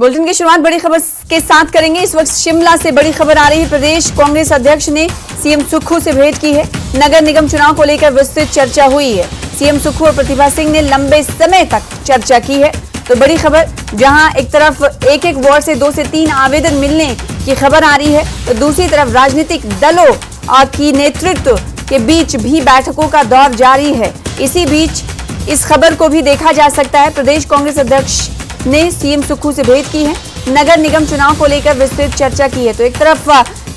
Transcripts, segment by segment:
Bulletin की शुरुआत बड़ी खबर के साथ करेंगे। इस वक्त शिमला से बड़ी खबर आ रही है। प्रदेश कांग्रेस अध्यक्ष ने सीएम सुक्खू से भेंट की है। नगर निगम चुनाव को लेकर विस्तृत चर्चा हुई है। सीएम सुक्खू और प्रतिभा सिंह ने लंबे समय तक चर्चा की है। तो बड़ी खबर, जहां एक तरफ एक एक वार्ड से 2 से 3 आवेदन मिलने की खबर आ रही है, तो दूसरी तरफ राजनीतिक दलों की नेतृत्व के बीच भी बैठकों का दौर जारी है। इसी बीच इस खबर को भी देखा जा सकता है। प्रदेश कांग्रेस अध्यक्ष ने सीएम सुक्खू से भेंट की है। नगर निगम चुनाव को लेकर विस्तृत चर्चा की है। तो एक तरफ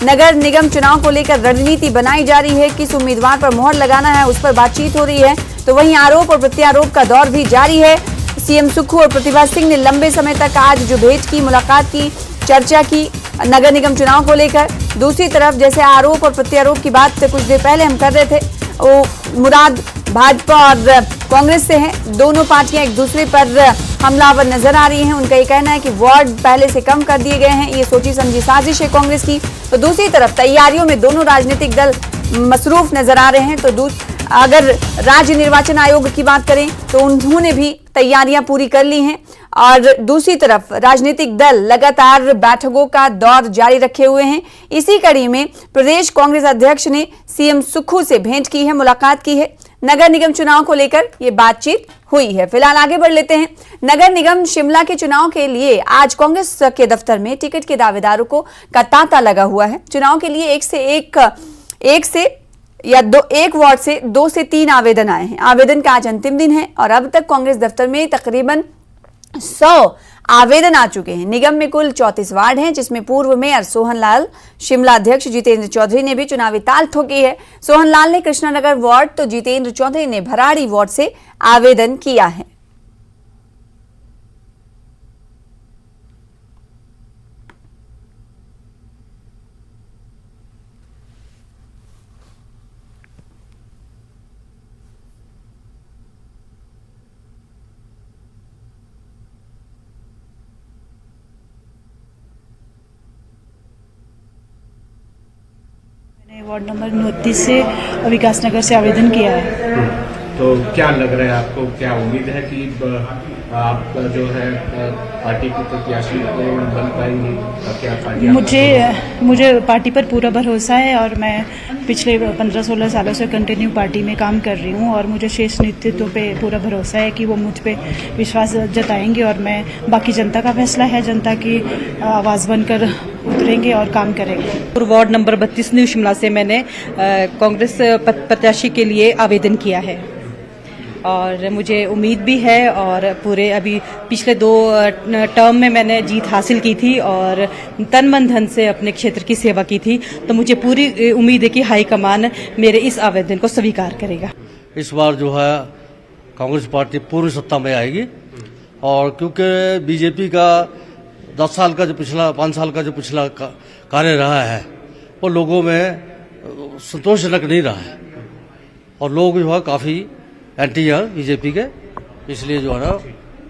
नगर निगम चुनाव को लेकर रणनीति बनाई जा रही है, किस उम्मीदवार पर मोहर लगाना है उस पर बातचीत हो रही है। तो वहीं आरोप और प्रत्यारोप का दौर भी जारी है। सीएम सुक्खू और प्रतिभा सिंह ने लंबे समय तक आज जो भेंट की, मुलाकात की, चर्चा की नगर निगम चुनाव को लेकर। दूसरी तरफ जैसे आरोप और प्रत्यारोप की बात कुछ देर पहले हम कर रहे थे, वो मुराद भाजपा और कांग्रेस से हैं। दोनों पार्टियां एक दूसरे पर हमलावर नजर आ रही हैं। उनका ये कहना है कि वार्ड पहले से कम कर दिए गए हैं, ये सोची समझी साजिश है कांग्रेस की। तो दूसरी तरफ तैयारियों में दोनों राजनीतिक दल मसरूफ नजर आ रहे हैं। तो अगर राज्य निर्वाचन आयोग की बात करें तो उन्होंने भी तैयारियां पूरी कर ली हैं, और दूसरी तरफ राजनीतिक दल लगातार बैठकों का दौर जारी रखे हुए हैं। इसी कड़ी में प्रदेश कांग्रेस अध्यक्ष ने सीएम सुक्खू से भेंट की है, मुलाकात की है। नगर निगम चुनाव को लेकर ये बातचीत हुई है। फिलहाल आगे बढ़ लेते हैं। नगर निगम शिमला के चुनाव के लिए आज कांग्रेस के दफ्तर में टिकट के दावेदारों का तांता लगा हुआ है। चुनाव के लिए एक वार्ड से 2 से 3 आवेदन आए हैं। आवेदन का आज अंतिम दिन है और अब तक कांग्रेस दफ्तर में तकरीबन 100 आवेदन आ चुके हैं। निगम में कुल 34 वार्ड हैं, जिसमें पूर्व मेयर सोहन लाल, शिमला अध्यक्ष जितेंद्र चौधरी ने भी चुनावी ताल ठोकी है। सोहन लाल ने कृष्णानगर वार्ड, तो जितेंद्र चौधरी ने भराड़ी वार्ड से आवेदन किया है। वार्ड नंबर 29 से विकास नगर से आवेदन किया है। तो क्या लग रहा है आपको, क्या उम्मीद है कि आप जो है पार्टी की प्रत्याशी बन पाएंगी? क्या पार्टी मुझे पार्टी पर पूरा भरोसा है और मैं पिछले 15-16 सालों से कंटिन्यू पार्टी में काम कर रही हूँ, और मुझे शीर्ष नेतृत्व पे पूरा भरोसा है कि वो मुझ पे विश्वास जताएंगे, और मैं बाकी जनता का फैसला है, जनता की आवाज़ बनकर उतरेंगे और काम करेंगे। वार्ड नंबर 32 न्यू शिमला से मैंने कांग्रेस प्रत्याशी के लिए आवेदन किया है, और मुझे उम्मीद भी है, और पूरे अभी पिछले 2 टर्म में मैंने जीत हासिल की थी और तन मन धन से अपने क्षेत्र की सेवा की थी। तो मुझे पूरी उम्मीद है कि हाईकमान मेरे इस आवेदन को स्वीकार करेगा। इस बार जो है कांग्रेस पार्टी पूरी सत्ता में आएगी, और क्योंकि बीजेपी का 5 साल का जो पिछला कार्य रहा है वो लोगों में संतोषजनक नहीं रहा है, और लोग जो है काफ़ी एंटी है बीजेपी के, इसलिए जो है ना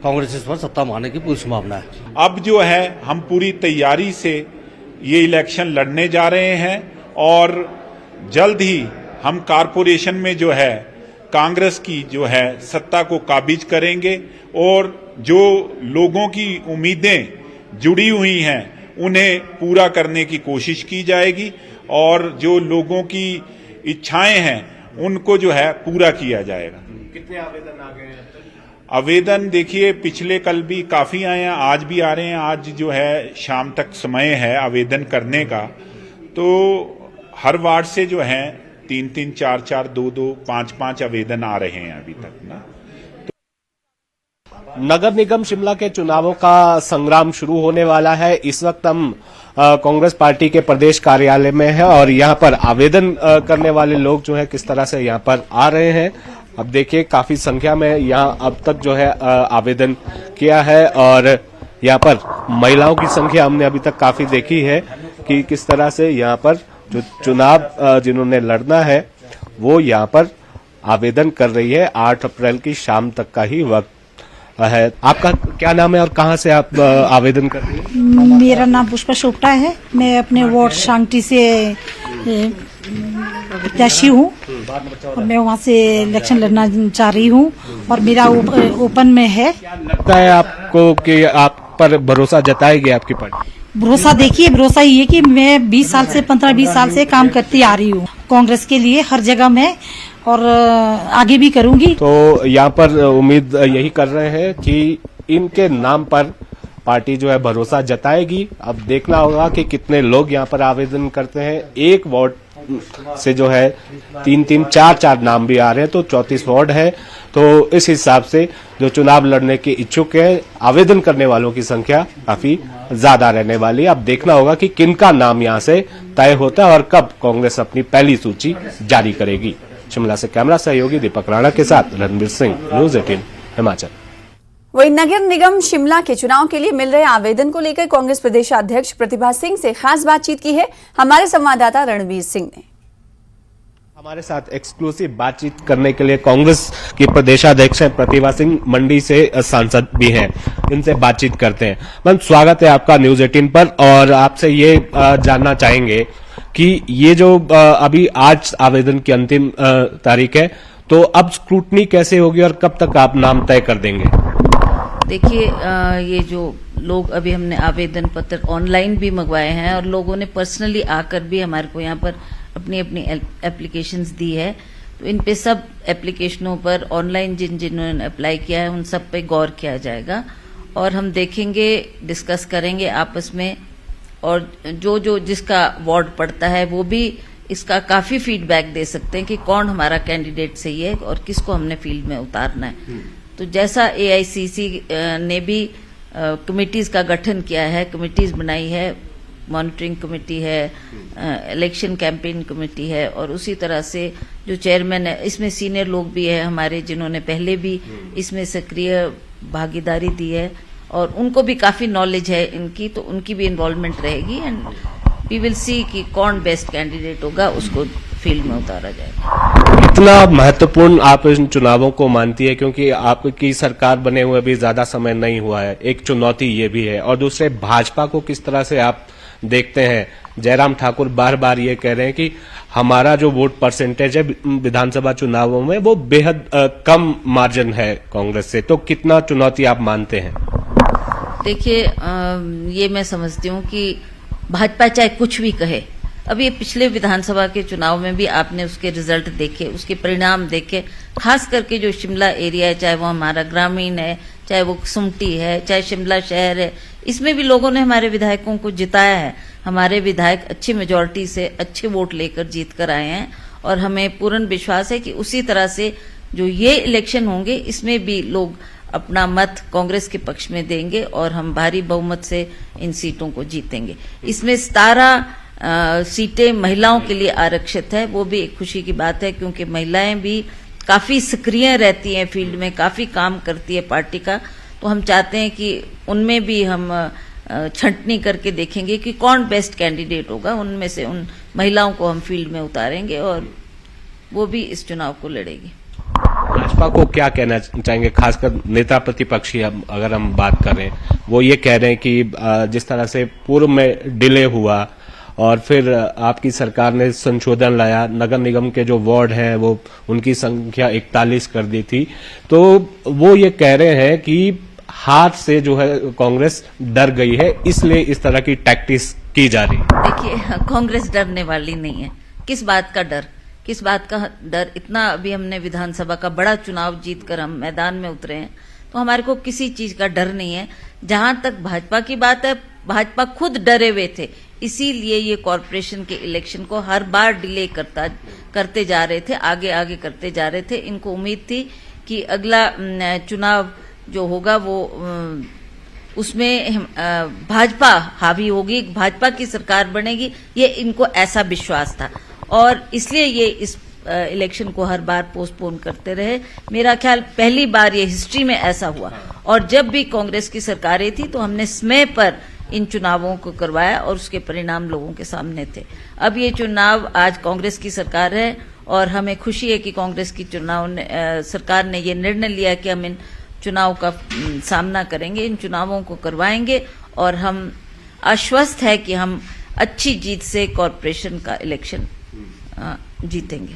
कांग्रेस इस पर सत्ता में आने की पूरी संभावना है। अब जो है हम पूरी तैयारी से ये इलेक्शन लड़ने जा रहे हैं, और जल्द ही हम कारपोरेशन में जो है कांग्रेस की जो है सत्ता को काबिज करेंगे, और जो लोगों की उम्मीदें जुड़ी हुई हैं उन्हें पूरा करने की कोशिश की जाएगी, और जो लोगों की इच्छाएं हैं उनको जो है पूरा किया जाएगा। कितने आवेदन आ गए हैं? आवेदन देखिए, पिछले कल भी काफी आए हैं, आज भी आ रहे हैं। आज जो है शाम तक समय है आवेदन करने का। तो हर वार्ड से जो है 3-3, 4-4, 2-2, 5-5 आवेदन आ रहे हैं अभी तक ना। नगर निगम शिमला के चुनावों का संग्राम शुरू होने वाला है। इस वक्त हम कांग्रेस पार्टी के प्रदेश कार्यालय में है, और यहाँ पर आवेदन करने वाले लोग जो है किस तरह से यहाँ पर आ रहे हैं। अब देखिए काफी संख्या में यहाँ अब तक जो है आवेदन किया है, और यहाँ पर महिलाओं की संख्या हमने अभी तक काफी देखी है कि किस तरह से यहाँ पर जो चुनाव जिन्होंने लड़ना है वो यहाँ पर आवेदन कर रही है। 8 अप्रैल की शाम तक का ही वक्त है। आपका क्या नाम है और कहाँ से आप आवेदन कर रही हैं? मेरा नाम पुष्पा चोपड़ा है। मैं अपने वार्ड शांति से प्रत्याशी हूँ, और मैं वहाँ से इलेक्शन लड़ना चाह रही हूँ, और मेरा ओपन में है। क्या लगता है आपको कि आप पर भरोसा जताएगी आपकी पार्टी? भरोसा देखिए, भरोसा ये है कि मैं 20 साल से 15-20 साल से काम करती आ रही हूँ कांग्रेस के लिए हर जगह में, और आगे भी करूंगी। तो यहाँ पर उम्मीद यही कर रहे हैं कि इनके नाम पर पार्टी जो है भरोसा जताएगी। अब देखना होगा कि कितने लोग यहाँ पर आवेदन करते हैं। एक वार्ड से जो है 3-3, 4-4 नाम भी आ रहे हैं, तो 34 वार्ड है। तो इस हिसाब से जो चुनाव लड़ने के इच्छुक है, आवेदन करने वालों की संख्या काफी ज्यादा रहने वाली है। अब देखना होगा कि किनका नाम यहाँ से तय होता है और कब कांग्रेस अपनी पहली सूची जारी करेगी। शिमला से कैमरा सहयोगी दीपक राणा के साथ रणबीर सिंह, न्यूज़ 18 हिमाचल। वहीं नगर निगम शिमला के चुनाव के लिए मिल रहे आवेदन को लेकर कांग्रेस प्रदेशाध्यक्ष प्रतिभा सिंह से खास बातचीत की है हमारे संवाददाता रणबीर सिंह ने। हमारे साथ एक्सक्लूसिव बातचीत करने के लिए कांग्रेस की प्रदेशाध्यक्ष हैं प्रतिभा सिंह, मंडी से सांसद भी हैं, इनसे बातचीत करते हैं। मैम, स्वागत है आपका न्यूज़ 18 पर, और आपसे ये जानना चाहेंगे कि ये जो अभी आज आवेदन की अंतिम तारीख है, तो अब स्क्रूटनी कैसे होगी और कब तक आप नाम तय कर देंगे? देखिए, ये जो लोग अभी हमने आवेदन पत्र ऑनलाइन भी मंगवाए हैं और लोगों ने पर्सनली आकर भी हमारे को यहाँ पर अपनी अपनी एप्लीकेशंस दी है, तो इन पे सब एप्लीकेशनों पर ऑनलाइन जिन्होंने अप्लाई किया है उन सब पे गौर किया जाएगा और हम देखेंगे, डिस्कस करेंगे आपस में, और जो जिसका वार्ड पड़ता है वो भी इसका काफी फीडबैक दे सकते हैं कि कौन हमारा कैंडिडेट सही है और किसको हमने फील्ड में उतारना है। तो जैसा AICC ने भी कमिटीज का गठन किया है, कमिटीज बनाई है, मॉनिटरिंग कमेटी है, इलेक्शन कैंपेन कमेटी है, और उसी तरह से जो चेयरमैन है, इसमें सीनियर लोग भी है हमारे जिन्होंने पहले भी इसमें सक्रिय भागीदारी दी है और उनको भी काफी नॉलेज है इनकी, तो उनकी भी इन्वॉल्वमेंट रहेगी एंड वी विल सी कि कौन बेस्ट कैंडिडेट होगा, उसको फील्ड में उतारा जाएगा। इतना महत्वपूर्ण आप इन चुनावों को मानती है, क्योंकि आपकी सरकार बने हुए भी ज्यादा समय नहीं हुआ है, एक चुनौती ये भी है, और दूसरे भाजपा को किस तरह से आप देखते हैं? जयराम ठाकुर बार बार ये कह रहे हैं कि हमारा जो वोट परसेंटेज है विधानसभा चुनावों में वो बेहद कम मार्जिन है कांग्रेस से, तो कितना चुनौती आप मानते हैं? देखिए, ये मैं समझती हूँ कि भाजपा चाहे कुछ भी कहे, अब ये पिछले विधानसभा के चुनाव में भी आपने उसके रिजल्ट देखे, उसके परिणाम देखे, खास करके जो शिमला एरिया है, चाहे वो हमारा ग्रामीण है, चाहे वो सुमटी है, चाहे शिमला शहर है, इसमें भी लोगों ने हमारे विधायकों को जिताया है। हमारे विधायक अच्छी मेजॉरिटी से अच्छे वोट लेकर जीत कर आए हैं और हमें पूर्ण विश्वास है कि उसी तरह से जो ये इलेक्शन होंगे इसमें भी लोग अपना मत कांग्रेस के पक्ष में देंगे और हम भारी बहुमत से इन सीटों को जीतेंगे। इसमें 17 सीटें महिलाओं के लिए आरक्षित है, वो भी एक खुशी की बात है, क्योंकि महिलाएं भी काफी सक्रिय रहती हैं फील्ड में, काफी काम करती है पार्टी का, तो हम चाहते हैं कि उनमें भी हम छंटनी करके देखेंगे कि कौन बेस्ट कैंडिडेट होगा, उनमें से उन महिलाओं को हम फील्ड में उतारेंगे और वो भी इस चुनाव को लड़ेगी। भाजपा को क्या कहना चाहेंगे, खासकर नेता प्रतिपक्षी अगर हम बात करें, वो ये कह रहे हैं कि जिस तरह से पूर्व में डिले हुआ और फिर आपकी सरकार ने संशोधन लाया, नगर निगम के जो वार्ड हैं वो उनकी संख्या 41 कर दी थी, तो वो ये कह रहे हैं कि हार से जो है कांग्रेस डर गई है, इसलिए इस तरह की टैक्टिक्स की जा रही है। देखिए, कांग्रेस डरने वाली नहीं है। किस बात का डर, किस बात का डर? इतना अभी हमने विधानसभा का बड़ा चुनाव जीतकर हम मैदान में उतरे हैं, तो हमारे को किसी चीज का डर नहीं है। जहां तक भाजपा की बात है, भाजपा खुद डरे हुए थे, इसीलिए ये कॉरपोरेशन के इलेक्शन को हर बार डिले करते जा रहे थे, आगे करते जा रहे थे। इनको उम्मीद थी कि अगला चुनाव जो होगा वो उसमें भाजपा हावी होगी, भाजपा की सरकार बनेगी, ये इनको ऐसा विश्वास था और इसलिए ये इस इलेक्शन को हर बार पोस्टपोन करते रहे। मेरा ख्याल पहली बार ये हिस्ट्री में ऐसा हुआ, और जब भी कांग्रेस की सरकारें थी तो हमने समय पर इन चुनावों को करवाया और उसके परिणाम लोगों के सामने थे। अब ये चुनाव, आज कांग्रेस की सरकार है और हमें खुशी है कि कांग्रेस की सरकार ने ये निर्णय लिया कि हम इन चुनाव का सामना करेंगे, इन चुनावों को करवाएंगे और हम आश्वस्त है कि हम अच्छी जीत से कॉरपोरेशन का इलेक्शन जीतेंगे।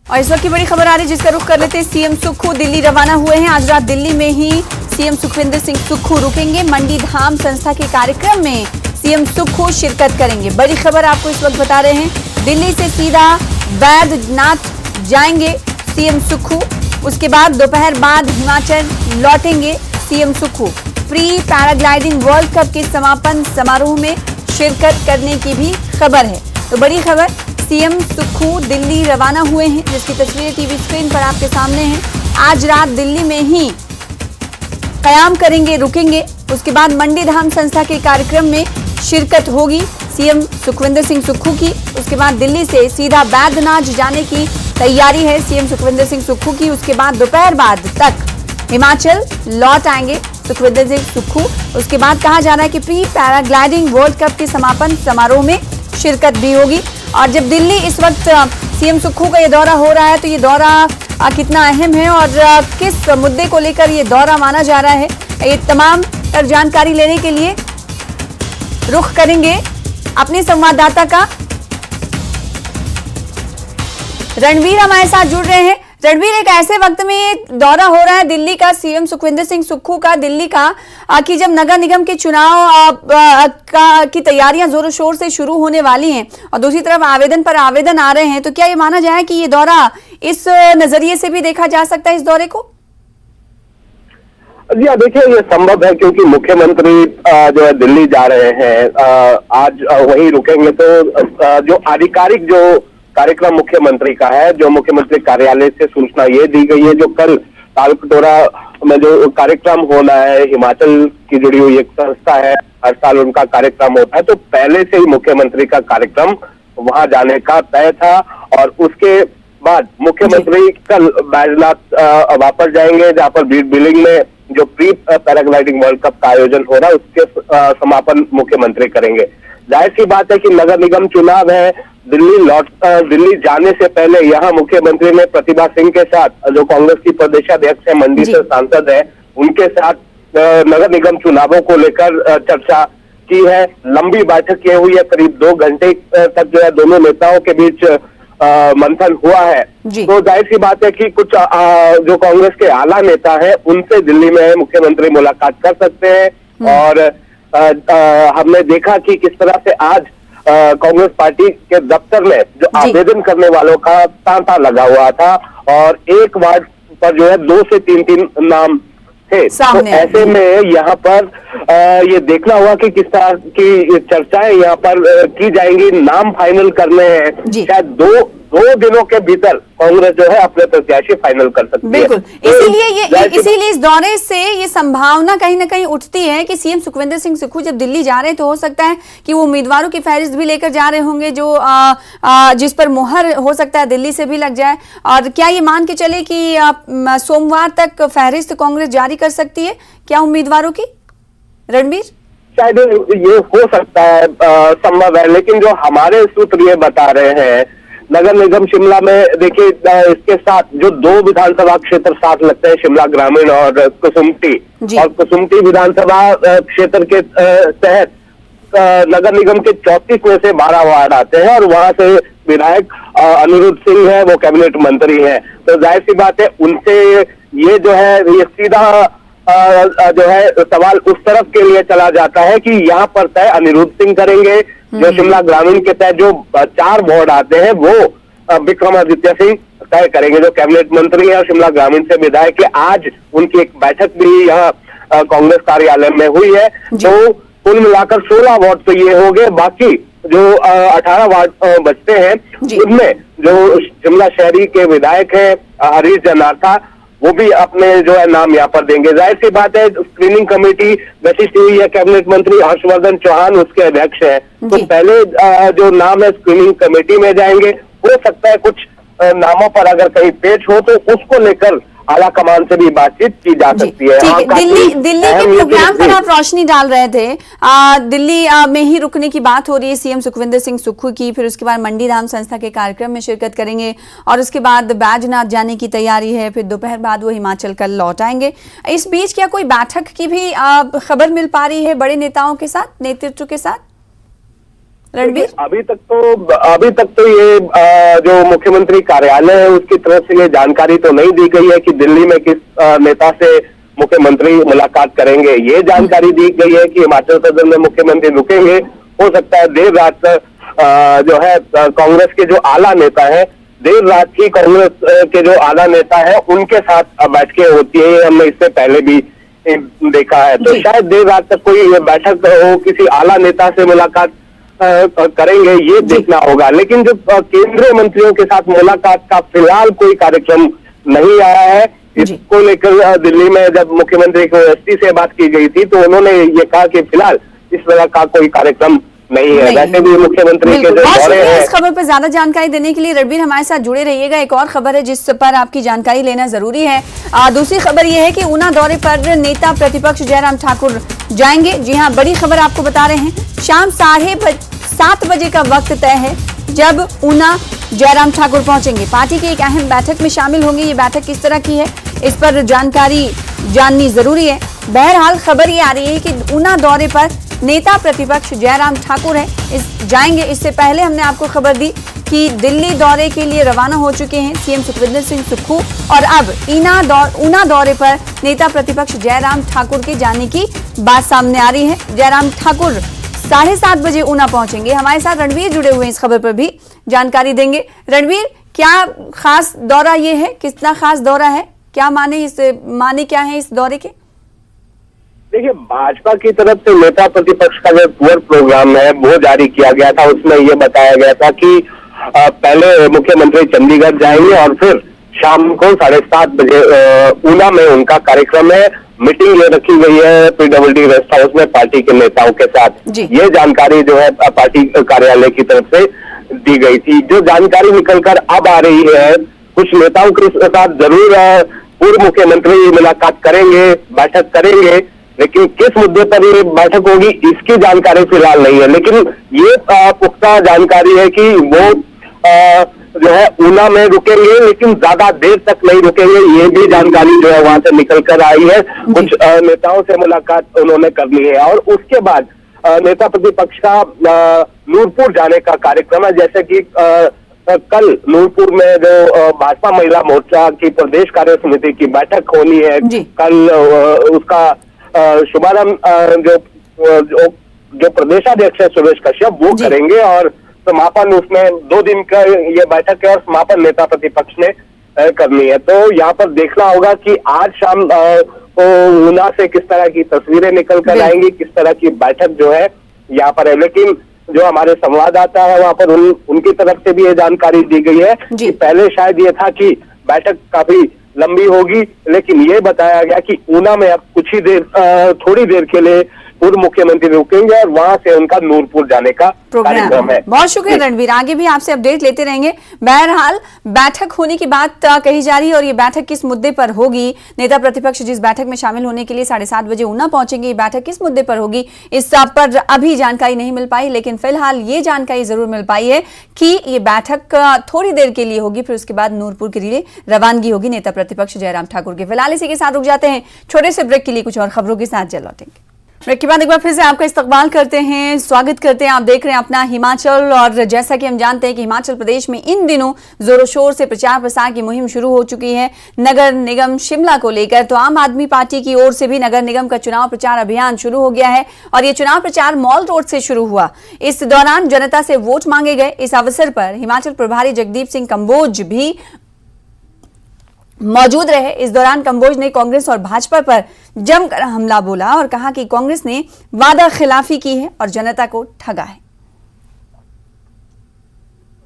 और इस वक्त की बड़ी खबर आ रही है जिसका रुख कर लेते हैं। सीएम सुक्खू दिल्ली रवाना हुए हैं। आज रात दिल्ली में ही सीएम सुखविंदर सिंह सुक्खू रुकेंगे। मंडी धाम संस्था के कार्यक्रम में सीएम सुक्खू शिरकत करेंगे। बड़ी खबर आपको इस वक्त बता रहे हैं, दिल्ली से सीधा बैद्यनाथ जाएंगे सीएम सुक्खू। उसके बाद दोपहर बाद हिमाचल लौटेंगे CM Sukhu. Pre paragliding world cup के समापन समारोह में शिरकत करने की भी खबर है। तो बड़ी खबर, सीएम सुक्खू दिल्ली रवाना हुए हैं, जिसकी तस्वीरें टीवी स्क्रीन पर आपके सामने हैं। आज रात दिल्ली में ही कयाम करेंगे, रुकेंगे। उसके बाद मंडी धाम संस्था के कार्यक्रम में शिरकत होगी सीएम सुखविंदर सिंह सुक्खू की। उसके बाद दिल्ली से सीधा बैद्यनाथ जाने की तैयारी है सीएम सुखविंदर सिंह सुक्खू की। उसके बाद दोपहर बाद तक हिमाचल लौट आएंगे सुखविंदर सिंह सुक्खू। उसके बाद कहा जा रहा है कि प्री पैराग्लाइडिंग वर्ल्ड कप के समापन समारोह में शिरकत भी होगी। और जब दिल्ली इस वक्त सीएम सुक्खू का ये दौरा हो रहा है, तो ये दौरा कितना अहम है और किस मुद्दे को लेकर ये दौरा माना जा रहा है, ये तमाम पर जानकारी लेने के लिए रुख करेंगे अपने संवाददाता का। रणवीर हमारे साथ जुड़ रहे हैं। रणवीर, एक ऐसे वक्त में ये दौरा हो रहा है दिल्ली का, सीएम सुखविंदर सिंह सुक्खू का दिल्ली का, कि जब नगर निगम के चुनाव की तैयारियां जोरों शोर से शुरू होने वाली हैं और दूसरी तरफ आवेदन पर आवेदन आ रहे हैं, तो क्या ये माना जाए कि ये दौरा इस नजरिए से भी देखा जा सकता है इस दौरे को? जी हाँ, देखिए ये संभव है क्योंकि मुख्यमंत्री जो है दिल्ली जा रहे हैं, आज वहीं रुकेंगे। तो जो आधिकारिक जो कार्यक्रम मुख्यमंत्री का है, जो मुख्यमंत्री कार्यालय से सूचना ये दी गई है, जो कल तालकटोरा में जो कार्यक्रम होना है, हिमाचल की जुड़ी हुई एक संस्था है, हर साल उनका कार्यक्रम होता है, तो पहले से ही मुख्यमंत्री का कार्यक्रम वहां जाने का तय था। और उसके बाद मुख्यमंत्री कल बैद्यनाथ वापस जाएंगे, जहां पर बीट बिलिंग में जो प्री पैराग्लाइडिंग वर्ल्ड कप का आयोजन हो रहा है उसके समापन मुख्यमंत्री करेंगे। जाहिर सी बात है कि नगर निगम चुनाव है, दिल्ली जाने से पहले यहाँ मुख्यमंत्री ने प्रतिभा सिंह के साथ, जो कांग्रेस की प्रदेशाध्यक्ष है, मंडी से सांसद है, उनके साथ नगर निगम चुनावों को लेकर चर्चा की है। लंबी बैठक की हुई है, करीब 2 घंटे तक जो है दोनों नेताओं के बीच मंथन हुआ है। तो जाहिर सी बात है कि कुछ जो कांग्रेस के आला नेता हैं उनसे दिल्ली में मुख्यमंत्री मुलाकात कर सकते हैं। और हमने देखा कि किस तरह से आज कांग्रेस पार्टी के दफ्तर में जो आवेदन करने वालों का तांता लगा हुआ था और एक वार्ड पर जो है 2 से 3 नाम थे। तो ऐसे में यहाँ पर ये देखना हुआ कि किस तरह की चर्चाएं यहाँ पर की जाएंगी। नाम फाइनल करने हैं, शायद दो दिनों के भीतर कांग्रेस जो है अपने प्रत्याशी फाइनल कर सकती है। बिल्कुल, इसीलिए इस दौरे से ये संभावना कहीं ना कहीं उठती है कि सीएम सुखविंदर सिंह सुक्खू जब दिल्ली जा रहे हैं तो हो सकता है कि वो उम्मीदवारों की फहरिस्त भी लेकर जा रहे होंगे, जो जिस पर मुहर हो सकता है दिल्ली से भी लग जाए। और क्या ये मान के चले कि सोमवार तक फहरिस्त कांग्रेस जारी कर सकती है क्या उम्मीदवारों की? रणबीर, शायद ये हो सकता है, संभव है, लेकिन जो हमारे सूत्र ये बता रहे हैं, नगर निगम शिमला में देखिए इसके साथ जो 2 विधानसभा क्षेत्र साथ लगते हैं, शिमला ग्रामीण और कुसुम्पटी, और कुसुम्पटी विधानसभा क्षेत्र के तहत नगर निगम के 34 में से 12 वार्ड आते हैं और वहां से विधायक अनिरुद्ध सिंह है, वो कैबिनेट मंत्री है। तो जाहिर सी बात है उनसे ये जो है ये सीधा जो है सवाल उस तरफ के लिए चला जाता है कि यहाँ पर तय अनिरुद्ध सिंह करेंगे। जो शिमला ग्रामीण के तहत जो 4 वार्ड आते हैं वो विक्रमादित्य सिंह तय करेंगे, जो कैबिनेट मंत्री है और शिमला ग्रामीण से विधायक है। आज उनकी एक बैठक भी यहाँ कांग्रेस कार्यालय में हुई है। तो कुल मिलाकर 16 वार्ड तो ये हो गए, बाकी जो 18 वार्ड बचते हैं उनमें जो शिमला शहरी के विधायक है हरीश जनार्था, वो भी अपने जो है नाम यहाँ पर देंगे। जाहिर सी बात है स्क्रीनिंग कमेटी गठित हुई है, कैबिनेट मंत्री हर्षवर्धन चौहान उसके अध्यक्ष हैं। तो पहले जो नाम है स्क्रीनिंग कमेटी में जाएंगे। हो सकता है कुछ नामों पर अगर कहीं पेच हो तो उसको लेकर आला कमान से भी बातचीत की जा सकती है। दिल्ली के प्रोग्राम पर आप रोशनी डाल रहे थे, दिल्ली में ही रुकने की बात हो रही है सीएम सुखविंदर सिंह सुक्खू की, फिर उसके बाद मंडी धाम संस्था के कार्यक्रम में शिरकत करेंगे और उसके बाद बैजनाथ जाने की तैयारी है, फिर दोपहर बाद वो हिमाचल कल लौट आएंगे। इस बीच क्या कोई बैठक की भी खबर मिल पा रही है बड़े नेताओं के साथ, नेतृत्व के साथ? रणबीर, अभी तक तो ये जो मुख्यमंत्री कार्यालय है उसकी तरफ से ये जानकारी तो नहीं दी गई है कि दिल्ली में किस नेता से मुख्यमंत्री मुलाकात करेंगे। ये जानकारी दी गई है कि हिमाचल सदन में मुख्यमंत्री रुकेंगे। हो सकता है देर रात जो है कांग्रेस के जो आला नेता है, देर रात ही कांग्रेस के जो आला नेता है उनके साथ बैठकें होती है। हमने इससे पहले भी देखा है, तो शायद देर रात तक कोई बैठक हो, किसी आला नेता से मुलाकात करेंगे, ये देखना होगा। लेकिन जो केंद्रीय मंत्रियों के साथ मुलाकात का फिलहाल कोई कार्यक्रम नहीं आया है। इसको लेकर दिल्ली में जब मुख्यमंत्री को एसपी से बात की गई थी तो उन्होंने ये कहा कि फिलहाल इस तरह का कोई कार्यक्रम नहीं है। वैसे भी मुख्यमंत्री के जो दौरे हैं। इस खबर पर ज्यादा जानकारी देने के लिए रणबीर हमारे साथ जुड़े रहिएगा। एक और खबर है जिस पर आपकी जानकारी लेना जरूरी है। दूसरी खबर यह है कि ऊना दौरे पर नेता प्रतिपक्ष जयराम ठाकुर जाएंगे। जी हाँ, बड़ी खबर आपको बता रहे हैं। शाम 7:30 बजे का वक्त तय है जब ऊना जयराम ठाकुर पहुंचेंगे। पार्टी की एक अहम बैठक में शामिल होंगे। ये बैठक किस तरह की है, इस पर जानकारी जाननी जरूरी है। बहरहाल खबर ये आ रही है कि ऊना दौरे पर नेता प्रतिपक्ष जयराम ठाकुर जाएंगे। इससे पहले हमने आपको खबर दी कि दिल्ली दौरे के लिए रवाना हो चुके हैं सीएम सुखविंदर सिंह सुक्खू, और अब ऊना दौरे पर नेता प्रतिपक्ष जयराम ठाकुर के जाने की बात सामने आ रही है। जयराम ठाकुर 7:30 बजे ऊना पहुंचेंगे। हमारे साथ रणवीर जुड़े हुए हैं, इस खबर पर भी जानकारी देंगे। रणवीर, क्या खास दौरा ये है, कितना खास दौरा है, क्या माने क्या है इस दौरे के? देखिए, भाजपा की तरफ से नेता प्रतिपक्ष का जो टूर प्रोग्राम है वो जारी किया गया था। उसमें ये बताया गया था कि पहले मुख्यमंत्री चंडीगढ़ जाएंगे और फिर शाम को 7:30 बजे ऊना में उनका कार्यक्रम है। मीटिंग ये रखी गई है PWD रेस्ट हाउस में पार्टी के नेताओं के साथ। ये जानकारी जो है पार्टी कार्यालय की तरफ से दी गई थी। जो जानकारी निकलकर अब आ रही है, कुछ नेताओं के साथ जरूर पूर्व मुख्यमंत्री मुलाकात करेंगे, बैठक करेंगे, लेकिन किस मुद्दे पर ये बैठक होगी इसकी जानकारी फिलहाल नहीं है। लेकिन ये पुख्ता जानकारी है कि वो जो है ऊना में रुकेंगे, लेकिन ज्यादा देर तक नहीं रुकेंगे। ये भी जानकारी जो है वहां से निकल कर आई है। कुछ नेताओं से मुलाकात उन्होंने करनी है और उसके बाद नेता प्रतिपक्ष का नूरपुर जाने का कार्यक्रम है। जैसे कि कल नूरपुर में जो भाजपा महिला मोर्चा की प्रदेश कार्य समिति की बैठक होनी है, कल उसका शुभारंभ जो प्रदेशाध्यक्ष है सुरेश कश्यप वो करेंगे और समापन उसमें 2 दिन का ये बैठक है और समापन नेता प्रतिपक्ष ने करनी है। तो यहाँ पर देखना होगा कि आज शाम ऊना से किस तरह की तस्वीरें निकल कर आएंगी, किस तरह की बैठक जो है यहाँ पर है। लेकिन जो हमारे संवाददाता है वहाँ पर उनकी तरफ से भी ये जानकारी दी गई है कि पहले शायद ये था कि बैठक काफी लंबी होगी, लेकिन ये बताया गया कि ऊना में अब कुछ ही देर थोड़ी देर के लिए पूर्व मुख्यमंत्री रुकेंगे और वहां से उनका नूरपुर जाने का कार्यक्रम है। बहुत शुक्रिया रणवीर, आगे भी आपसे अपडेट लेते रहेंगे। बहरहाल बैठक होने की बात कही जा रही है और ये बैठक किस मुद्दे पर होगी, नेता प्रतिपक्ष जिस बैठक में शामिल होने के लिए 7:30 बजे ऊना पहुंचेंगे, ये बैठक किस मुद्दे पर होगी इस पर अभी जानकारी नहीं मिल पाई। लेकिन फिलहाल ये जानकारी जरूर मिल पाई है कि ये बैठक थोड़ी देर के लिए होगी, फिर उसके बाद नूरपुर के लिए रवानगी होगी नेता प्रतिपक्ष जयराम ठाकुर के। फिलहाल इसी के साथ रुक जाते हैं, छोटे से ब्रेक के लिए कुछ और खबरों के साथ जल्द लौटेंगे। ब्रेक के बाद एक बार फिर से आपका इस्तकबाल करते हैं, स्वागत करते हैं। आप देख रहे हैं अपना हिमाचल, और जैसा कि हम जानते हैं कि हिमाचल प्रदेश में इन दिनों जोरों शोर से प्रचार प्रसार की मुहिम शुरू हो चुकी है नगर निगम शिमला को लेकर। तो आम आदमी पार्टी की ओर से भी नगर निगम का चुनाव प्रचार अभियान शुरू हो गया है और ये चुनाव प्रचार मॉल रोड से शुरू हुआ। इस दौरान जनता से वोट मांगे गए। इस अवसर पर हिमाचल प्रभारी जगदीप सिंह कंबोज भी मौजूद रहे। इस दौरान कंबोज ने कांग्रेस और भाजपा पर जमकर हमला बोला और कहा कि कांग्रेस ने वादा खिलाफी की है और जनता को ठगा है।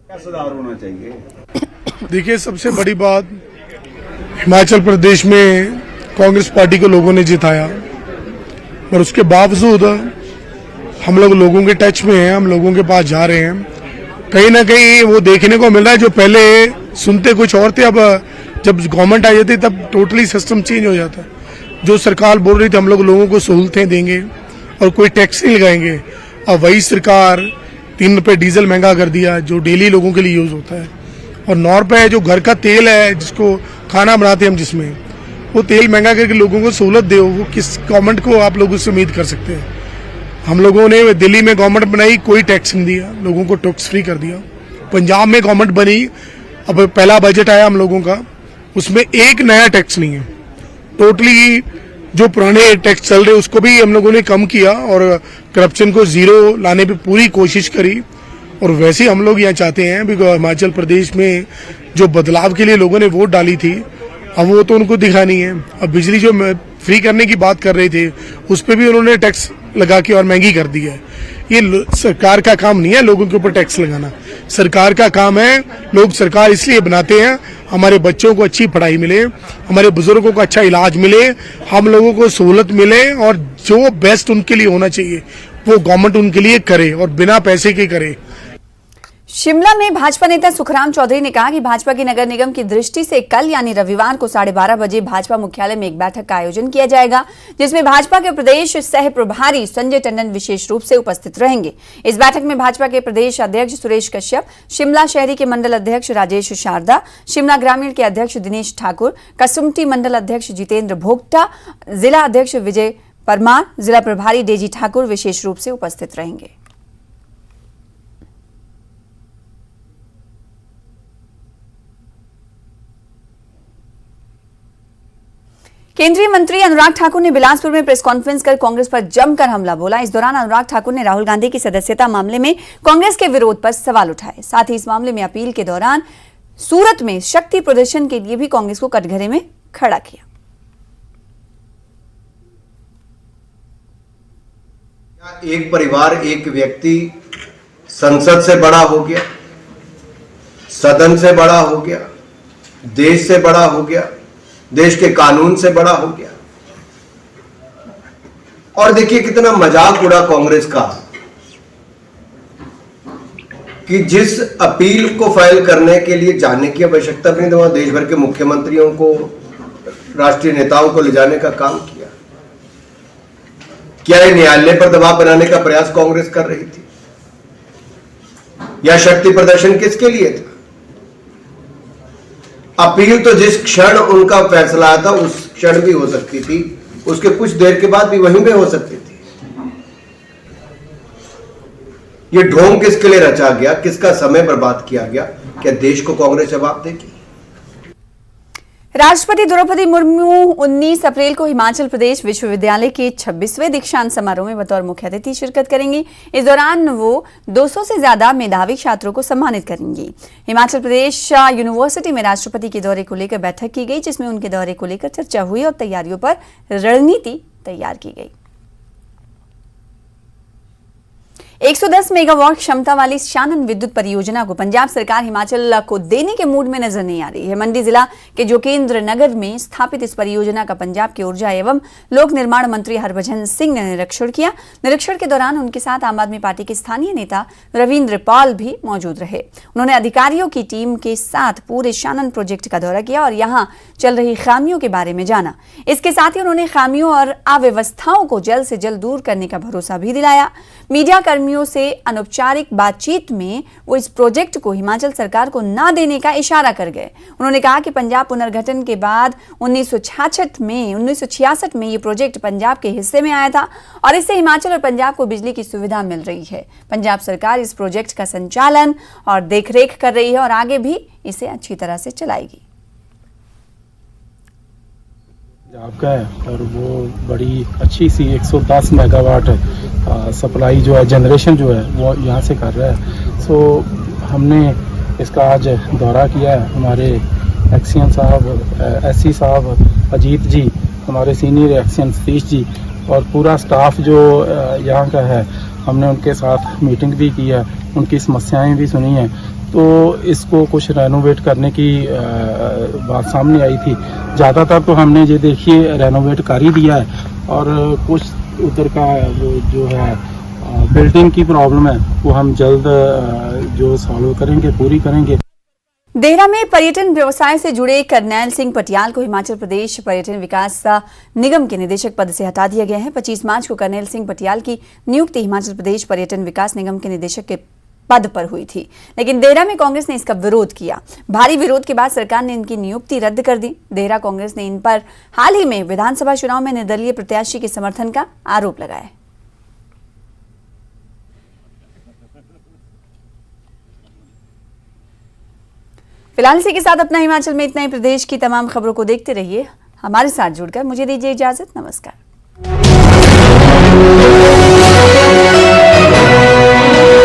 क्या सुधार होना चाहिए? देखिए, सबसे बड़ी बात, हिमाचल प्रदेश में कांग्रेस पार्टी को लोगों ने जिताया और उसके बावजूद हम लोग लोगों के टच में हैं, हम लोगों के पास जा रहे हैं। कहीं ना कहीं वो देखने को मिल रहा है, जो पहले सुनते कुछ और थे, अब जब गवर्नमेंट आ जाती तब टोटली सिस्टम चेंज हो जाता है। जो सरकार बोल रही थी हम लोगों को सहूलतें देंगे और कोई टैक्स नहीं लगाएंगे, अब वही सरकार 3 रुपये डीजल महंगा कर दिया जो डेली लोगों के लिए यूज होता है। और 9 रुपये जो घर का तेल है जिसको खाना बनाते हैं हम, जिसमें वो तेल महंगा करके लोगों को सहूलत दे, वो किस गवर्नमेंट को आप लोग उससे उम्मीद कर सकते हैं? हम लोगों ने दिल्ली में गवर्नमेंट बनाई, कोई टैक्स नहीं दिया, लोगों को टैक्स फ्री कर दिया। पंजाब में गवर्नमेंट बनी, अब पहला बजट आया हम लोगों का, उसमें एक नया टैक्स नहीं है। टोटली जो पुराने टैक्स चल रहे उसको भी हम लोगों ने कम किया और करप्शन को जीरो लाने पे पूरी कोशिश करी। और वैसे हम लोग यहाँ चाहते हैं बिकॉज हिमाचल प्रदेश में जो बदलाव के लिए लोगों ने वोट डाली थी अब वो तो उनको दिखा नहीं है। अब बिजली जो फ्री करने की बात कर रहे थे उस पर भी उन्होंने टैक्स लगा के और महंगी कर दी है। ये सरकार का काम नहीं है लोगों के ऊपर टैक्स लगाना। सरकार का काम है, लोग सरकार इसलिए बनाते हैं हमारे बच्चों को अच्छी पढ़ाई मिले, हमारे बुजुर्गों को अच्छा इलाज मिले, हम लोगों को सहूलत मिले और जो बेस्ट उनके लिए होना चाहिए वो गवर्नमेंट उनके लिए करे और बिना पैसे के करे। शिमला में भाजपा नेता सुखराम चौधरी ने कहा कि भाजपा की नगर निगम की दृष्टि से कल यानी रविवार को 12:30 बजे भाजपा मुख्यालय में एक बैठक का आयोजन किया जाएगा, जिसमें भाजपा के प्रदेश सह प्रभारी संजय टंडन विशेष रूप से उपस्थित रहेंगे। इस बैठक में भाजपा के प्रदेश अध्यक्ष सुरेश कश्यप, शिमला शहरी के मंडल अध्यक्ष राजेश शारदा, शिमला ग्रामीण के अध्यक्ष दिनेश ठाकुर, कसुमटी मंडल अध्यक्ष जितेंद्र भोगटा, जिला अध्यक्ष विजय परमार, जिला प्रभारी डेजी ठाकुर विशेष रूप से उपस्थित रहेंगे। केंद्रीय मंत्री अनुराग ठाकुर ने बिलासपुर में प्रेस कॉन्फ्रेंस कर कांग्रेस पर जमकर हमला बोला। इस दौरान अनुराग ठाकुर ने राहुल गांधी की सदस्यता मामले में कांग्रेस के विरोध पर सवाल उठाए। साथ ही इस मामले में अपील के दौरान सूरत में शक्ति प्रदर्शन के लिए भी कांग्रेस को कटघरे में खड़ा किया। एक परिवार, एक व्यक्ति संसद से बड़ा हो गया, सदन से बड़ा हो गया, देश से बड़ा हो गया, देश के कानून से बड़ा हो गया। और देखिए कितना मजाक उड़ा कांग्रेस का कि जिस अपील को फाइल करने के लिए जाने की आवश्यकता नहीं थी वहां देश भर के मुख्यमंत्रियों को, राष्ट्रीय नेताओं को ले जाने का काम किया। क्या ये न्यायालय पर दबाव बनाने का प्रयास कांग्रेस कर रही थी या शक्ति प्रदर्शन किसके लिए था? अपील तो जिस क्षण उनका फैसला आया था उस क्षण भी हो सकती थी, उसके कुछ देर के बाद भी वहीं पे हो सकती थी। ये ढोंग किसके लिए रचा गया, किसका समय बर्बाद किया गया? क्या देश को कांग्रेस जवाब देगी? राष्ट्रपति द्रौपदी मुर्मू 19 अप्रैल को हिमाचल प्रदेश विश्वविद्यालय के 26वें दीक्षांत समारोह में बतौर मुख्य अतिथि शिरकत करेंगी। इस दौरान वो 200 से ज्यादा मेधावी छात्रों को सम्मानित करेंगी। हिमाचल प्रदेश यूनिवर्सिटी में राष्ट्रपति के दौरे को लेकर बैठक की गई, जिसमें उनके दौरे को लेकर चर्चा हुई और तैयारियों पर रणनीति तैयार की गई। 110 मेगावाट क्षमता वाली शानन विद्युत परियोजना को पंजाब सरकार हिमाचल को देने के मूड में नजर नहीं आ रही है। मंडी जिला के जोगिंद्र नगर में स्थापित इस परियोजना का पंजाब के ऊर्जा एवं लोक निर्माण मंत्री हरभजन सिंह ने निरीक्षण किया। निरीक्षण के दौरान उनके साथ आम आदमी पार्टी के स्थानीय नेता रविंद्र पाल भी मौजूद रहे। उन्होंने अधिकारियों की टीम के साथ पूरे शानन प्रोजेक्ट का दौरा किया और यहां चल रही खामियों के बारे में जाना। इसके साथ ही उन्होंने खामियों और अव्यवस्थाओं को जल्द से जल्द दूर करने का भरोसा भी दिलाया। मीडिया कर्मियों से अनौपचारिक बातचीत में वो इस प्रोजेक्ट को हिमाचल सरकार को ना देने का इशारा कर गए। उन्होंने कहा कि पंजाब पुनर्गठन के बाद 1966 में ये प्रोजेक्ट पंजाब के हिस्से में आया था और इससे हिमाचल और पंजाब को बिजली की सुविधा मिल रही है। पंजाब सरकार इस प्रोजेक्ट का संचालन और देखरेख कर रही है और आगे भी इसे अच्छी तरह से चलाएगी। आपका है और वो बड़ी अच्छी सी 110 मेगावाट सप्लाई जो है, जनरेशन जो है वो यहाँ से कर रहा है। सो हमने इसका आज दौरा किया है। हमारे एक्सियन साहब, एससी साहब, अजीत जी, हमारे सीनियर एक्सियन सतीश जी और पूरा स्टाफ जो यहाँ का है, हमने उनके साथ मीटिंग भी की है, उनकी समस्याएं भी सुनी हैं। तो इसको कुछ रेनोवेट करने की बात सामने आई थी। ज़्यादातर तो हमने ये देखिए रेनोवेट कर ही दिया है और कुछ उधर का वो जो है बिल्डिंग की प्रॉब्लम है वो हम जल्द जो सॉल्व करेंगे, पूरी करेंगे। देहरा में पर्यटन व्यवसाय से जुड़े करनैल सिंह पटियाल को हिमाचल प्रदेश पर्यटन विकास निगम के निदेशक पद से हटा दिया गया है। 25 मार्च को करनैल सिंह पटियाल की नियुक्ति हिमाचल प्रदेश पर्यटन विकास निगम के निदेशक के पद पर हुई थी, लेकिन देहरा में कांग्रेस ने इसका विरोध किया। भारी विरोध के बाद सरकार ने इनकी नियुक्ति रद्द कर दी। देहरा कांग्रेस ने इन पर हाल ही में विधानसभा चुनाव में निर्दलीय प्रत्याशी के समर्थन का आरोप लगाया। फिलहाल इसी के साथ अपना हिमाचल में इतना ही। प्रदेश की तमाम खबरों को देखते रहिए हमारे साथ जुड़कर मुझे दीजिए इजाजत। नमस्कार।